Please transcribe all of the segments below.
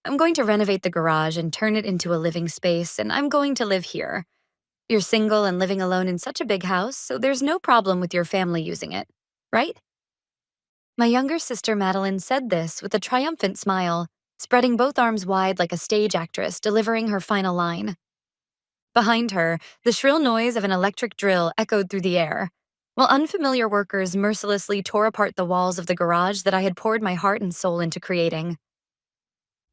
I'm going to renovate the garage and turn it into a living space, and I'm going to live here. You're single and living alone in such a big house, so there's no problem with your family using it, right? My younger sister Madeline said this with a triumphant smile, spreading both arms wide like a stage actress delivering her final line. Behind her, the shrill noise of an electric drill echoed through the air, while unfamiliar workers mercilessly tore apart the walls of the garage that I had poured my heart and soul into creating.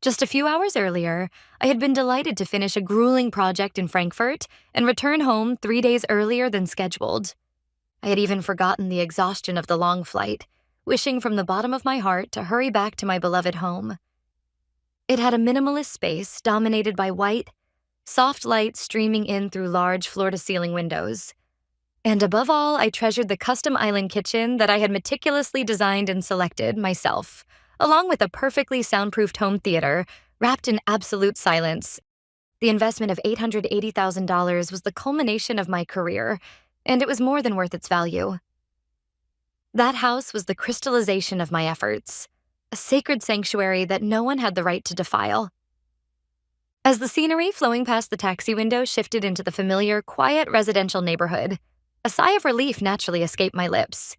Just a few hours earlier, I had been delighted to finish a grueling project in Frankfurt and return home 3 days earlier than scheduled. I had even forgotten the exhaustion of the long flight, wishing from the bottom of my heart to hurry back to my beloved home. It had a minimalist space dominated by white, soft light streaming in through large floor-to-ceiling windows. And above all, I treasured the custom island kitchen that I had meticulously designed and selected myself, along with a perfectly soundproofed home theater wrapped in absolute silence. The investment of $880,000 was the culmination of my career, and it was more than worth its value. That house was the crystallization of my efforts, a sacred sanctuary that no one had the right to defile. As the scenery flowing past the taxi window shifted into the familiar, quiet residential neighborhood, a sigh of relief naturally escaped my lips.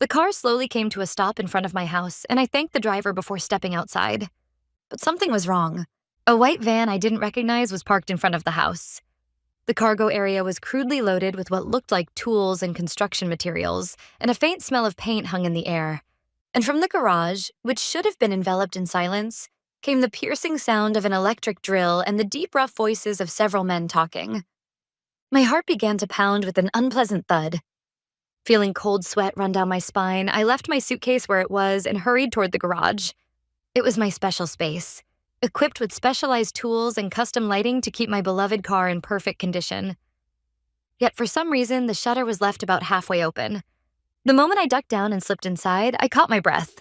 The car slowly came to a stop in front of my house, and I thanked the driver before stepping outside. But something was wrong. A white van I didn't recognize was parked in front of the house. The cargo area was crudely loaded with what looked like tools and construction materials, and a faint smell of paint hung in the air. And from the garage, which should have been enveloped in silence, came the piercing sound of an electric drill and the deep, rough voices of several men talking. My heart began to pound with an unpleasant thud. Feeling cold sweat run down my spine, I left my suitcase where it was and hurried toward the garage. It was my special space, equipped with specialized tools and custom lighting to keep my beloved car in perfect condition. Yet for some reason, the shutter was left about halfway open. The moment I ducked down and slipped inside, I caught my breath.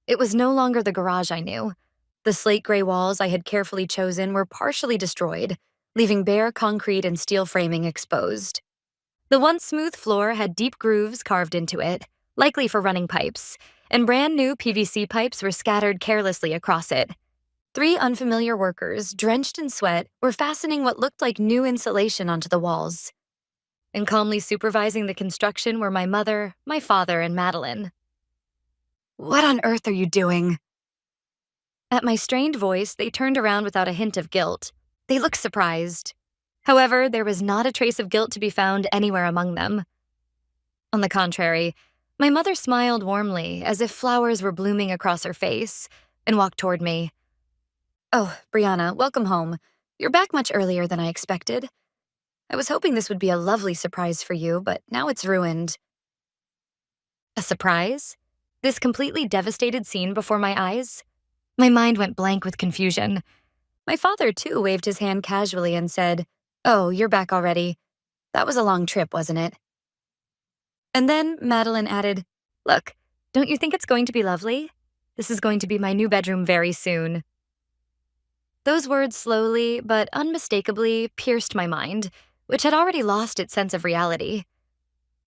It was no longer the garage I knew. The slate gray walls I had carefully chosen were partially destroyed, leaving bare concrete and steel framing exposed. The once smooth floor had deep grooves carved into it, likely for running pipes, and brand new PVC pipes were scattered carelessly across it. 3 unfamiliar workers, drenched in sweat, were fastening what looked like new insulation onto the walls. And calmly supervising the construction were my mother, my father, and Madeline. "What on earth are you doing?" At my strained voice, they turned around without a hint of guilt. They looked surprised. However, there was not a trace of guilt to be found anywhere among them. On the contrary, my mother smiled warmly, as if flowers were blooming across her face, and walked toward me. "Oh, Brianna, welcome home. You're back much earlier than I expected. I was hoping this would be a lovely surprise for you, but now it's ruined." A surprise? This completely devastated scene before my eyes? My mind went blank with confusion. My father, too, waved his hand casually and said, "Oh, you're back already. That was a long trip, wasn't it?" And then Madeline added, "Look, don't you think it's going to be lovely? This is going to be my new bedroom very soon." Those words slowly, but unmistakably, pierced my mind, which had already lost its sense of reality.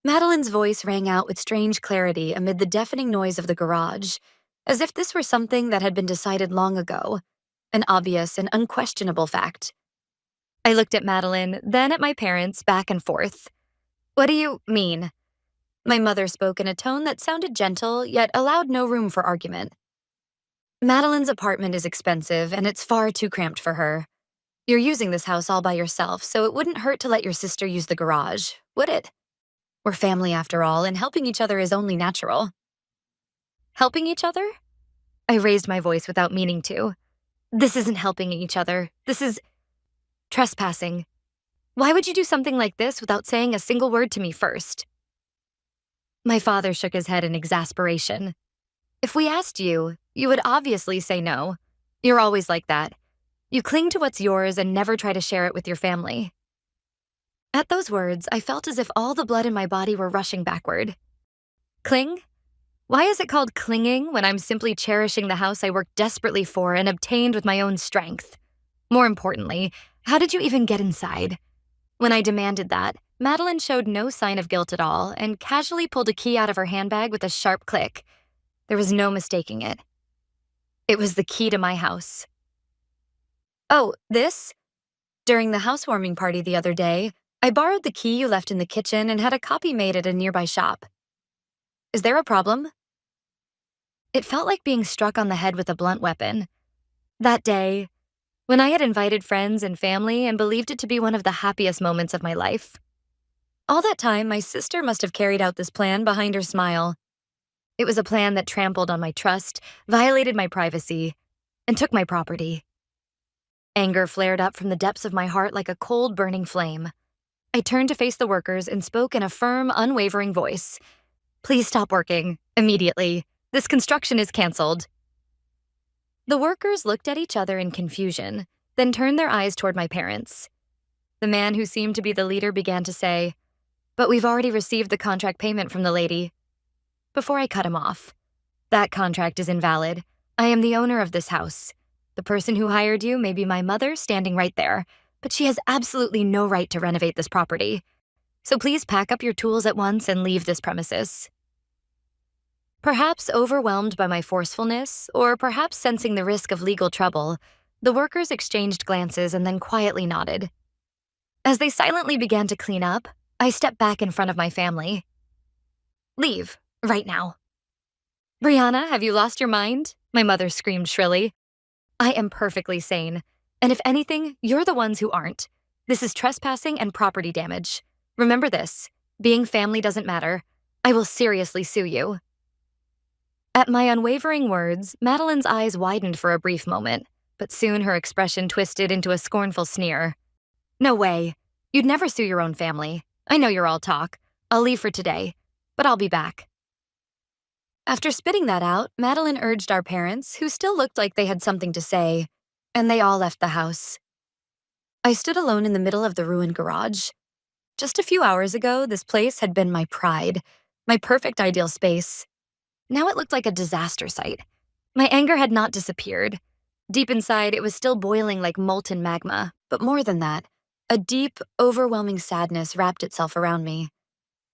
Madeline's voice rang out with strange clarity amid the deafening noise of the garage, as if this were something that had been decided long ago, an obvious and unquestionable fact. I looked at Madeline, then at my parents, back and forth. "What do you mean?" My mother spoke in a tone that sounded gentle, yet allowed no room for argument. "Madeline's apartment is expensive, and it's far too cramped for her. You're using this house all by yourself, so it wouldn't hurt to let your sister use the garage, would it? We're family after all, and helping each other is only natural." "Helping each other?" I raised my voice without meaning to. "This isn't helping each other. This is trespassing. Why would you do something like this without saying a single word to me first?" My father shook his head in exasperation. "If we asked you, you would obviously say no. You're always like that. You cling to what's yours and never try to share it with your family." At those words, I felt as if all the blood in my body were rushing backward. Cling? Why is it called clinging when I'm simply cherishing the house I worked desperately for and obtained with my own strength? More importantly, how did you even get inside? When I demanded that, Madeline showed no sign of guilt at all and casually pulled a key out of her handbag with a sharp click. There was no mistaking it. It was the key to my house. Oh, this? During the housewarming party the other day, I borrowed the key you left in the kitchen and had a copy made at a nearby shop. Is there a problem? It felt like being struck on the head with a blunt weapon. That day, when I had invited friends and family and believed it to be one of the happiest moments of my life. All that time, my sister must have carried out this plan behind her smile. It was a plan that trampled on my trust, violated my privacy, and took my property. Anger flared up from the depths of my heart like a cold, burning flame. I turned to face the workers and spoke in a firm, unwavering voice. Please stop working, immediately. This construction is canceled. The workers looked at each other in confusion, then turned their eyes toward my parents. The man who seemed to be the leader began to say, "But we've already received the contract payment from the lady." Before I cut him off, "That contract is invalid. I am the owner of this house. The person who hired you may be my mother standing right there, but she has absolutely no right to renovate this property. So please pack up your tools at once and leave this premises." Perhaps overwhelmed by my forcefulness, or perhaps sensing the risk of legal trouble, the workers exchanged glances and then quietly nodded. As they silently began to clean up, I stepped back in front of my family. "Leave, right now." "Brianna, have you lost your mind?" my mother screamed shrilly. "I am perfectly sane, and if anything, you're the ones who aren't. This is trespassing and property damage. Remember this, being family doesn't matter. I will seriously sue you." At my unwavering words, Madeline's eyes widened for a brief moment, but soon her expression twisted into a scornful sneer. "No way. You'd never sue your own family. I know you're all talk. I'll leave for today, but I'll be back." After spitting that out, Madeline urged our parents, who still looked like they had something to say, and they all left the house. I stood alone in the middle of the ruined garage. Just a few hours ago, this place had been my pride, my perfect ideal space. Now it looked like a disaster site. My anger had not disappeared. Deep inside, it was still boiling like molten magma, but more than that, a deep, overwhelming sadness wrapped itself around me.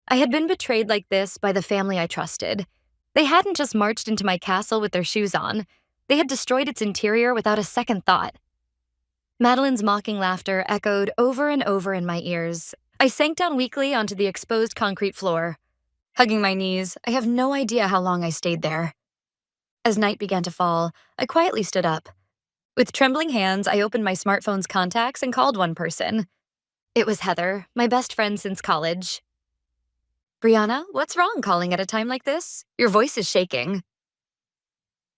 I had been betrayed like this by the family I trusted. They hadn't just marched into my castle with their shoes on. They had destroyed its interior without a second thought. Madeline's mocking laughter echoed over and over in my ears. I sank down weakly onto the exposed concrete floor. Hugging my knees, I have no idea how long I stayed there. As night began to fall, I quietly stood up. With trembling hands, I opened my smartphone's contacts and called one person. It was Heather, my best friend since college. "Brianna, what's wrong calling at a time like this? Your voice is shaking."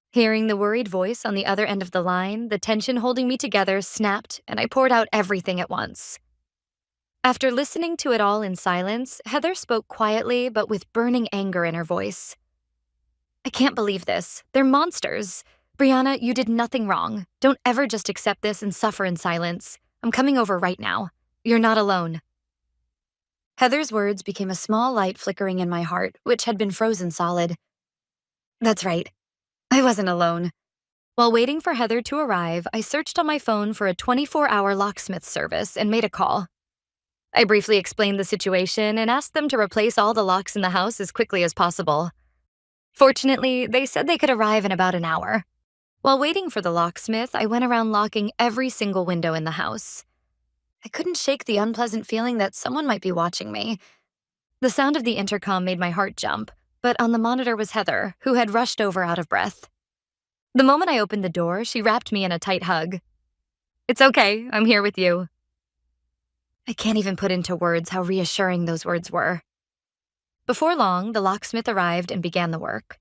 Hearing the worried voice on the other end of the line, the tension holding me together snapped, and I poured out everything at once. After listening to it all in silence, Heather spoke quietly but with burning anger in her voice. "I can't believe this. They're monsters. Brianna, you did nothing wrong. Don't ever just accept this and suffer in silence. I'm coming over right now. You're not alone." Heather's words became a small light flickering in my heart, which had been frozen solid. That's right. I wasn't alone. While waiting for Heather to arrive, I searched on my phone for a 24-hour locksmith service and made a call. I briefly explained the situation and asked them to replace all the locks in the house as quickly as possible. Fortunately, they said they could arrive in about an hour. While waiting for the locksmith, I went around locking every single window in the house. I couldn't shake the unpleasant feeling that someone might be watching me. The sound of the intercom made my heart jump, but on the monitor was Heather, who had rushed over out of breath. The moment I opened the door, she wrapped me in a tight hug. "It's okay, I'm here with you." I can't even put into words how reassuring those words were. Before long, the locksmith arrived and began the work.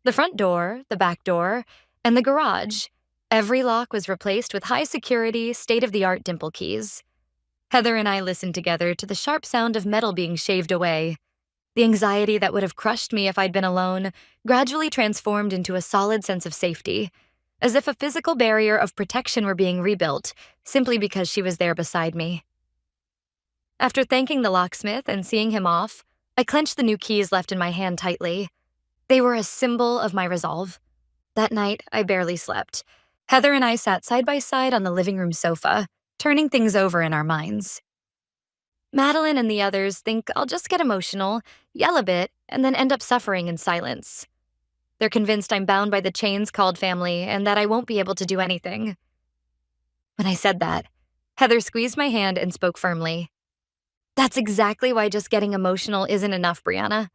The front door, the back door, and the garage, every lock was replaced with high-security, state-of-the-art dimple keys. Heather and I listened together to the sharp sound of metal being shaved away. The anxiety that would have crushed me if I'd been alone gradually transformed into a solid sense of safety, as if a physical barrier of protection were being rebuilt, simply because she was there beside me. After thanking the locksmith and seeing him off, I clenched the new keys left in my hand tightly. They were a symbol of my resolve. That night, I barely slept. Heather and I sat side by side on the living room sofa, turning things over in our minds. Madeline and the others think I'll just get emotional, yell a bit, and then end up suffering in silence. They're convinced I'm bound by the chains called family and that I won't be able to do anything. When I said that, Heather squeezed my hand and spoke firmly. That's exactly why just getting emotional isn't enough, Brianna.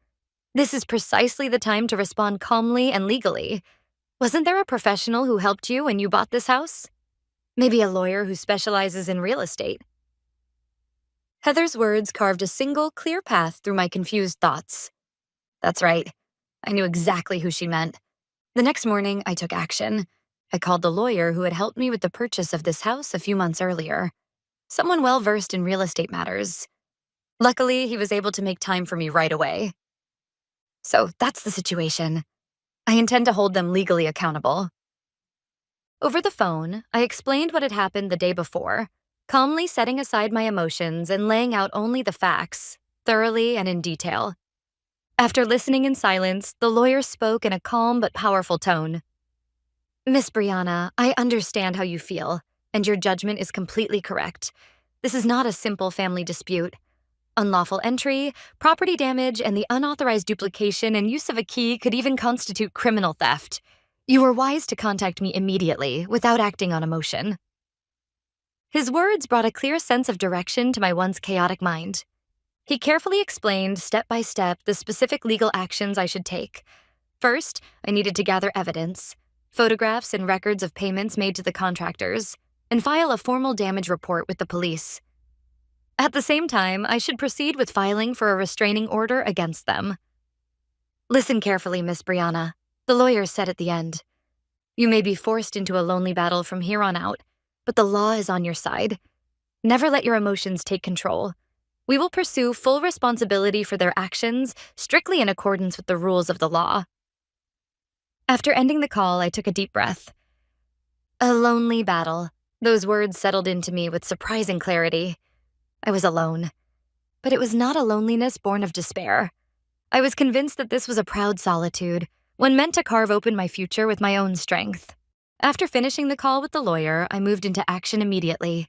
This is precisely the time to respond calmly and legally. Wasn't there a professional who helped you when you bought this house? Maybe a lawyer who specializes in real estate. Heather's words carved a single, clear path through my confused thoughts. That's right. I knew exactly who she meant. The next morning, I took action. I called the lawyer who had helped me with the purchase of this house a few months earlier, someone well-versed in real estate matters. Luckily, he was able to make time for me right away. So that's the situation. I intend to hold them legally accountable. Over the phone, I explained what had happened the day before, calmly setting aside my emotions and laying out only the facts, thoroughly and in detail. After listening in silence, the lawyer spoke in a calm but powerful tone. Miss Brianna, I understand how you feel, and your judgment is completely correct. This is not a simple family dispute. Unlawful entry, property damage, and the unauthorized duplication and use of a key could even constitute criminal theft. You were wise to contact me immediately, without acting on emotion. His words brought a clear sense of direction to my once chaotic mind. He carefully explained, step by step, the specific legal actions I should take. First, I needed to gather evidence, photographs and records of payments made to the contractors, and file a formal damage report with the police. At the same time, I should proceed with filing for a restraining order against them. Listen carefully, Miss Brianna, the lawyer said at the end. You may be forced into a lonely battle from here on out, but the law is on your side. Never let your emotions take control. We will pursue full responsibility for their actions, strictly in accordance with the rules of the law. After ending the call, I took a deep breath. A lonely battle. Those words settled into me with surprising clarity. I was alone. But it was not a loneliness born of despair. I was convinced that this was a proud solitude, one meant to carve open my future with my own strength. After finishing the call with the lawyer, I moved into action immediately.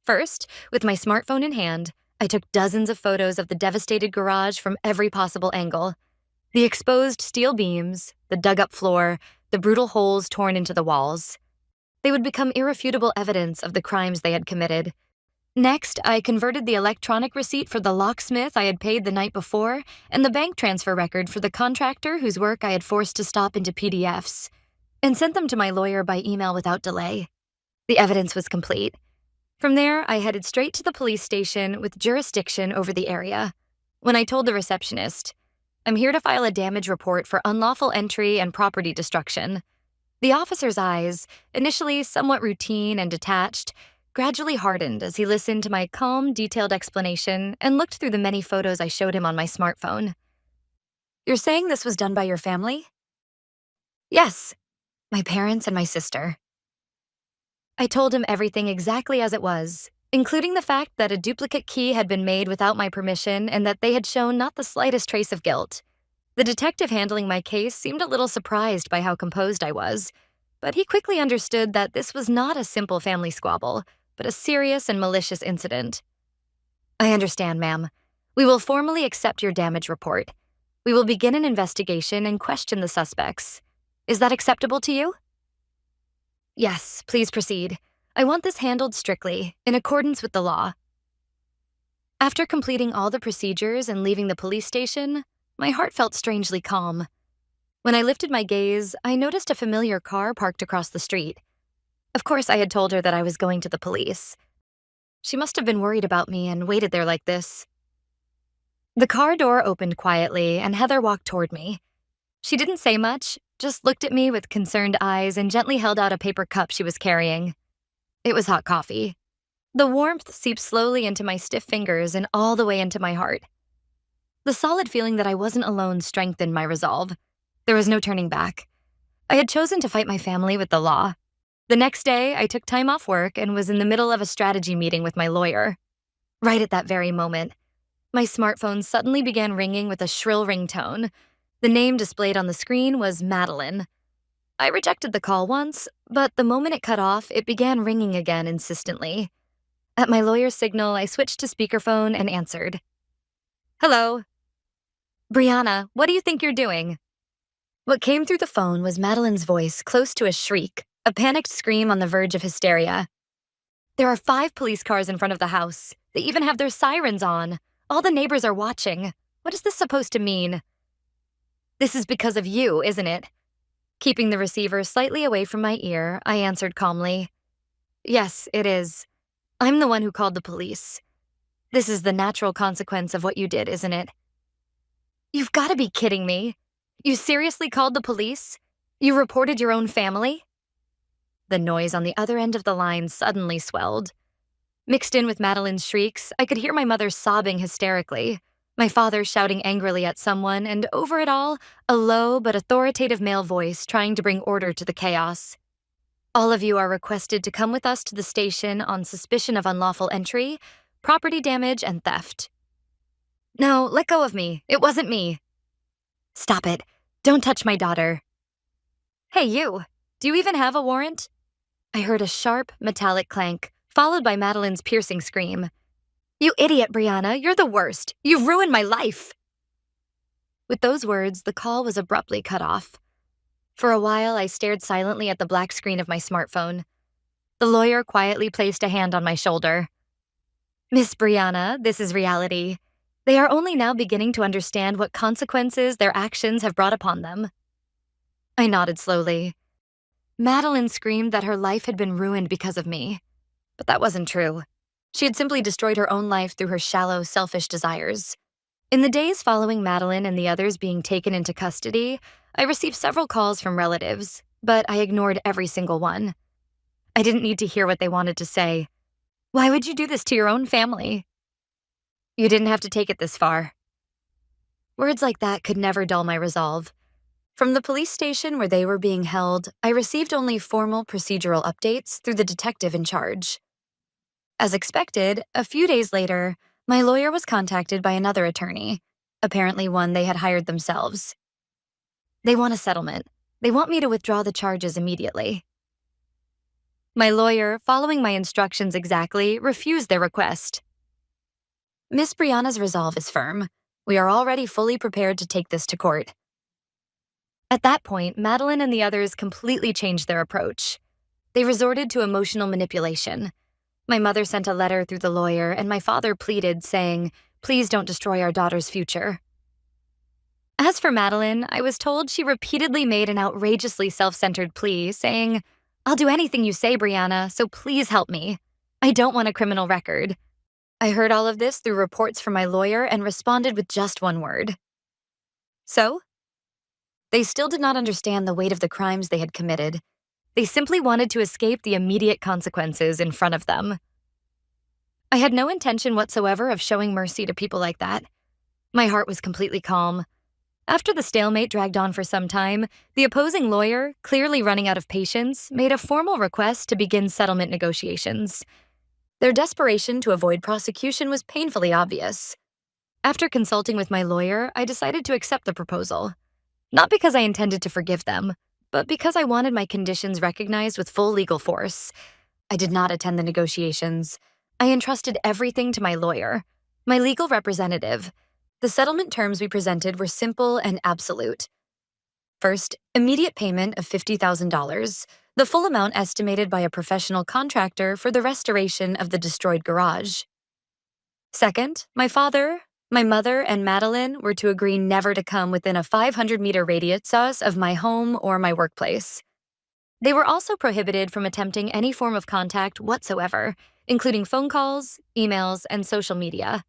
First, with my smartphone in hand, I took dozens of photos of the devastated garage from every possible angle. The exposed steel beams, the dug-up floor, the brutal holes torn into the walls. They would become irrefutable evidence of the crimes they had committed. Next, I converted the electronic receipt for the locksmith I had paid the night before and the bank transfer record for the contractor whose work I had forced to stop into PDFs, and sent them to my lawyer by email without delay. The evidence was complete. From there, I headed straight to the police station with jurisdiction over the area. When I told the receptionist, I'm here to file a damage report for unlawful entry and property destruction. The officer's eyes, initially somewhat routine and detached, gradually hardened as he listened to my calm, detailed explanation and looked through the many photos I showed him on my smartphone. You're saying this was done by your family? Yes, my parents and my sister. I told him everything exactly as it was, including the fact that a duplicate key had been made without my permission and that they had shown not the slightest trace of guilt. The detective handling my case seemed a little surprised by how composed I was, but he quickly understood that this was not a simple family squabble, but a serious and malicious incident. I understand, ma'am. We will formally accept your damage report. We will begin an investigation and question the suspects. Is that acceptable to you? Yes, please proceed. I want this handled strictly, in accordance with the law. After completing all the procedures and leaving the police station, my heart felt strangely calm. When I lifted my gaze, I noticed a familiar car parked across the street. Of course, I had told her that I was going to the police. She must have been worried about me and waited there like this. The car door opened quietly, and Heather walked toward me. She didn't say much, just looked at me with concerned eyes and gently held out a paper cup she was carrying. It was hot coffee. The warmth seeped slowly into my stiff fingers and all the way into my heart. The solid feeling that I wasn't alone strengthened my resolve. There was no turning back. I had chosen to fight my family with the law. The next day, I took time off work and was in the middle of a strategy meeting with my lawyer. Right at that very moment, my smartphone suddenly began ringing with a shrill ringtone. The name displayed on the screen was Madeline. I rejected the call once, but the moment it cut off, it began ringing again insistently. At my lawyer's signal, I switched to speakerphone and answered. Hello. Brianna, what do you think you're doing? What came through the phone was Madeline's voice, close to a shriek, a panicked scream on the verge of hysteria. There are 5 police cars in front of the house. They even have their sirens on. All the neighbors are watching. What is this supposed to mean? This is because of you, isn't it? Keeping the receiver slightly away from my ear, I answered calmly. Yes, it is. I'm the one who called the police. This is the natural consequence of what you did, isn't it? You've got to be kidding me. You seriously called the police? You reported your own family? The noise on the other end of the line suddenly swelled. Mixed in with Madeline's shrieks, I could hear my mother sobbing hysterically, my father shouting angrily at someone, and over it all, a low but authoritative male voice trying to bring order to the chaos. All of you are requested to come with us to the station on suspicion of unlawful entry, property damage, and theft. No, let go of me. It wasn't me. Stop it. Don't touch my daughter. Hey, you. Do you even have a warrant? I heard a sharp, metallic clank, followed by Madeline's piercing scream. You idiot, Brianna. You're the worst. You've ruined my life. With those words, the call was abruptly cut off. For a while, I stared silently at the black screen of my smartphone. The lawyer quietly placed a hand on my shoulder. Miss Brianna, this is reality. They are only now beginning to understand what consequences their actions have brought upon them. I nodded slowly. Madeline screamed that her life had been ruined because of me. But that wasn't true. She had simply destroyed her own life through her shallow, selfish desires. In the days following Madeline and the others being taken into custody, I received several calls from relatives, but I ignored every single one. I didn't need to hear what they wanted to say. Why would you do this to your own family? You didn't have to take it this far. Words like that could never dull my resolve. From the police station where they were being held, I received only formal procedural updates through the detective in charge. As expected, a few days later, my lawyer was contacted by another attorney, apparently one they had hired themselves. They want a settlement. They want me to withdraw the charges immediately. My lawyer, following my instructions exactly, refused their request. Miss Brianna's resolve is firm. We are already fully prepared to take this to court. At that point, Madeline and the others completely changed their approach. They resorted to emotional manipulation. My mother sent a letter through the lawyer, and my father pleaded, saying, "Please don't destroy our daughter's future." As for Madeline, I was told she repeatedly made an outrageously self-centered plea, saying, "I'll do anything you say, Brianna, so please help me. I don't want a criminal record." I heard all of this through reports from my lawyer and responded with just one word. So? They still did not understand the weight of the crimes they had committed. They simply wanted to escape the immediate consequences in front of them. I had no intention whatsoever of showing mercy to people like that. My heart was completely calm. After the stalemate dragged on for some time, the opposing lawyer, clearly running out of patience, made a formal request to begin settlement negotiations. Their desperation to avoid prosecution was painfully obvious. After consulting with my lawyer, I decided to accept the proposal. Not because I intended to forgive them, but because I wanted my conditions recognized with full legal force. I did not attend the negotiations. I entrusted everything to my lawyer, my legal representative. The settlement terms we presented were simple and absolute. First, immediate payment of $50,000, the full amount estimated by a professional contractor for the restoration of the destroyed garage. Second, my father, my mother, and Madeline were to agree never to come within a 500-meter radius of my home or my workplace. They were also prohibited from attempting any form of contact whatsoever, including phone calls, emails, and social media.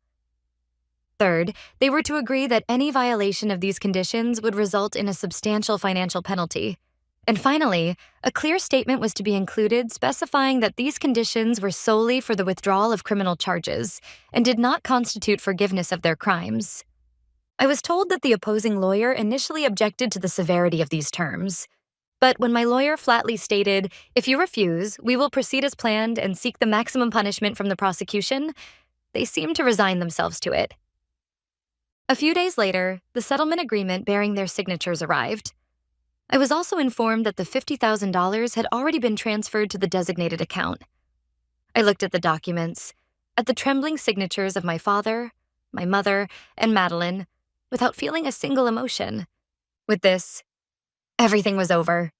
Third, they were to agree that any violation of these conditions would result in a substantial financial penalty. And finally, a clear statement was to be included specifying that these conditions were solely for the withdrawal of criminal charges and did not constitute forgiveness of their crimes. I was told that the opposing lawyer initially objected to the severity of these terms. But when my lawyer flatly stated, "If you refuse, we will proceed as planned and seek the maximum punishment from the prosecution," they seemed to resign themselves to it. A few days later, the settlement agreement bearing their signatures arrived. I was also informed that the $50,000 had already been transferred to the designated account. I looked at the documents, at the trembling signatures of my father, my mother, and Madeline, without feeling a single emotion. With this, everything was over.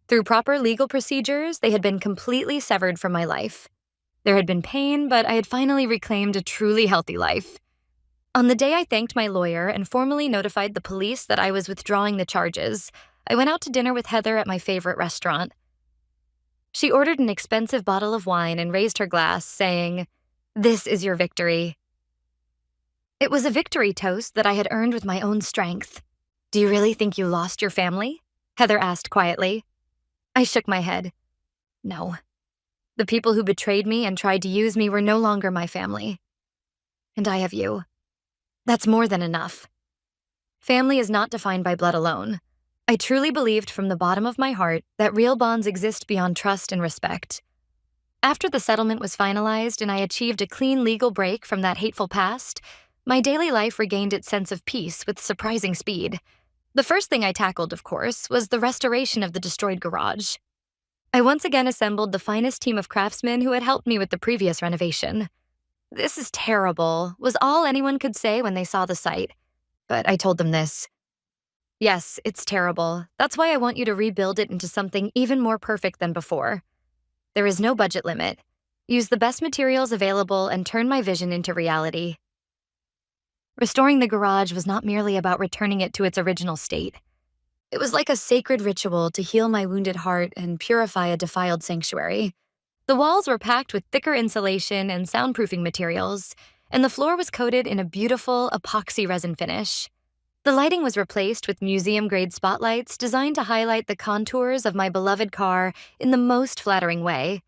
Through proper legal procedures, they had been completely severed from my life. There had been pain, but I had finally reclaimed a truly healthy life. On the day I thanked my lawyer and formally notified the police that I was withdrawing the charges, I went out to dinner with Heather at my favorite restaurant. She ordered an expensive bottle of wine and raised her glass, saying, "This is your victory." It was a victory toast that I had earned with my own strength. "Do you really think you lost your family?" Heather asked quietly. I shook my head. No. The people who betrayed me and tried to use me were no longer my family. And I have you. That's more than enough. Family is not defined by blood alone. I truly believed from the bottom of my heart that real bonds exist beyond trust and respect. After the settlement was finalized and I achieved a clean legal break from that hateful past, my daily life regained its sense of peace with surprising speed. The first thing I tackled, of course, was the restoration of the destroyed garage. I once again assembled the finest team of craftsmen who had helped me with the previous renovation. "This is terrible," was all anyone could say when they saw the site. But I told them this. "Yes, it's terrible. That's why I want you to rebuild it into something even more perfect than before. There is no budget limit. Use the best materials available and turn my vision into reality." Restoring the garage was not merely about returning it to its original state. It was like a sacred ritual to heal my wounded heart and purify a defiled sanctuary. The walls were packed with thicker insulation and soundproofing materials, and the floor was coated in a beautiful epoxy resin finish. The lighting was replaced with museum-grade spotlights designed to highlight the contours of my beloved car in the most flattering way.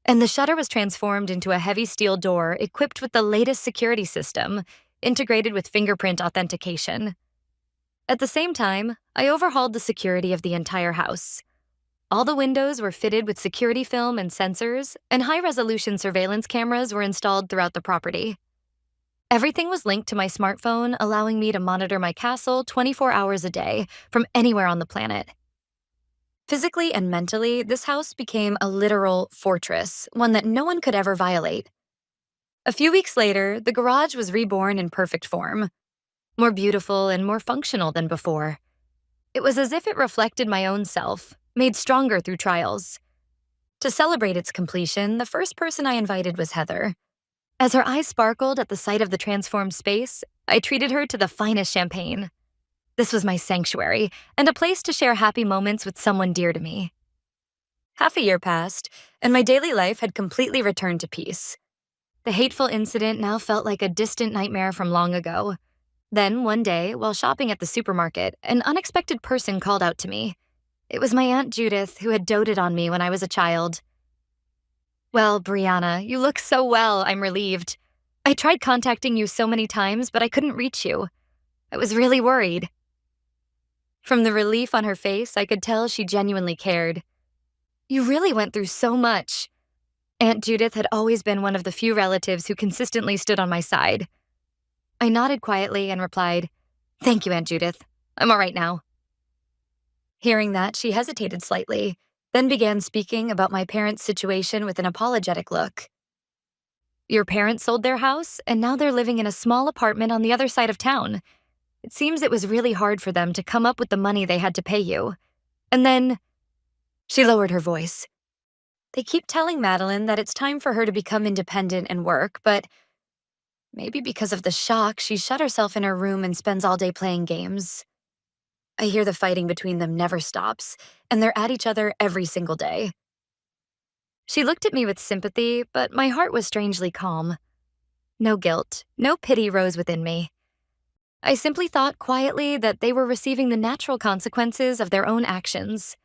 And the shutter was transformed into a heavy steel door equipped with the latest security system, integrated with fingerprint authentication. At the same time, I overhauled the security of the entire house. All the windows were fitted with security film and sensors, and high-resolution surveillance cameras were installed throughout the property. Everything was linked to my smartphone, allowing me to monitor my castle 24 hours a day from anywhere on the planet. Physically and mentally, this house became a literal fortress, one that no one could ever violate. A few weeks later, the garage was reborn in perfect form, more beautiful and more functional than before. It was as if it reflected my own self, made stronger through trials. To celebrate its completion, the first person I invited was Heather. As her eyes sparkled at the sight of the transformed space, I treated her to the finest champagne. This was my sanctuary, and a place to share happy moments with someone dear to me. Half a year passed, and my daily life had completely returned to peace. The hateful incident now felt like a distant nightmare from long ago. Then, one day, while shopping at the supermarket, an unexpected person called out to me. It was my Aunt Judith, who had doted on me when I was a child. "Well, Brianna, you look so well, I'm relieved. I tried contacting you so many times, but I couldn't reach you. I was really worried." From the relief on her face, I could tell she genuinely cared. "You really went through so much." Aunt Judith had always been one of the few relatives who consistently stood on my side. I nodded quietly and replied, "Thank you, Aunt Judith. I'm all right now." Hearing that, she hesitated slightly, then began speaking about my parents' situation with an apologetic look. "Your parents sold their house, and now they're living in a small apartment on the other side of town. It seems it was really hard for them to come up with the money they had to pay you. And then..." She lowered her voice. "They keep telling Madeline that it's time for her to become independent and work, but maybe because of the shock, she shut herself in her room and spends all day playing games. I hear the fighting between them never stops, and they're at each other every single day." She looked at me with sympathy, but my heart was strangely calm. No guilt, no pity rose within me. I simply thought quietly that they were receiving the natural consequences of their own actions.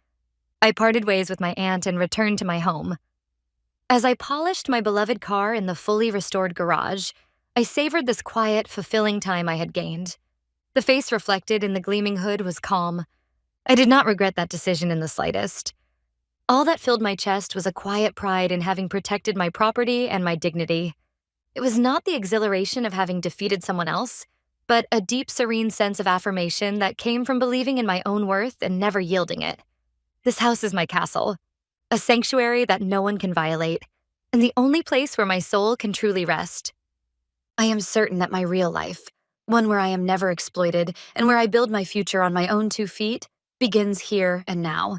I parted ways with my aunt and returned to my home. As I polished my beloved car in the fully restored garage, I savored this quiet, fulfilling time I had gained. The face reflected in the gleaming hood was calm. I did not regret that decision in the slightest. All that filled my chest was a quiet pride in having protected my property and my dignity. It was not the exhilaration of having defeated someone else, but a deep, serene sense of affirmation that came from believing in my own worth and never yielding it. This house is my castle, a sanctuary that no one can violate, and the only place where my soul can truly rest. I am certain that my real life, one where I am never exploited and where I build my future on my own 2 feet, begins here and now.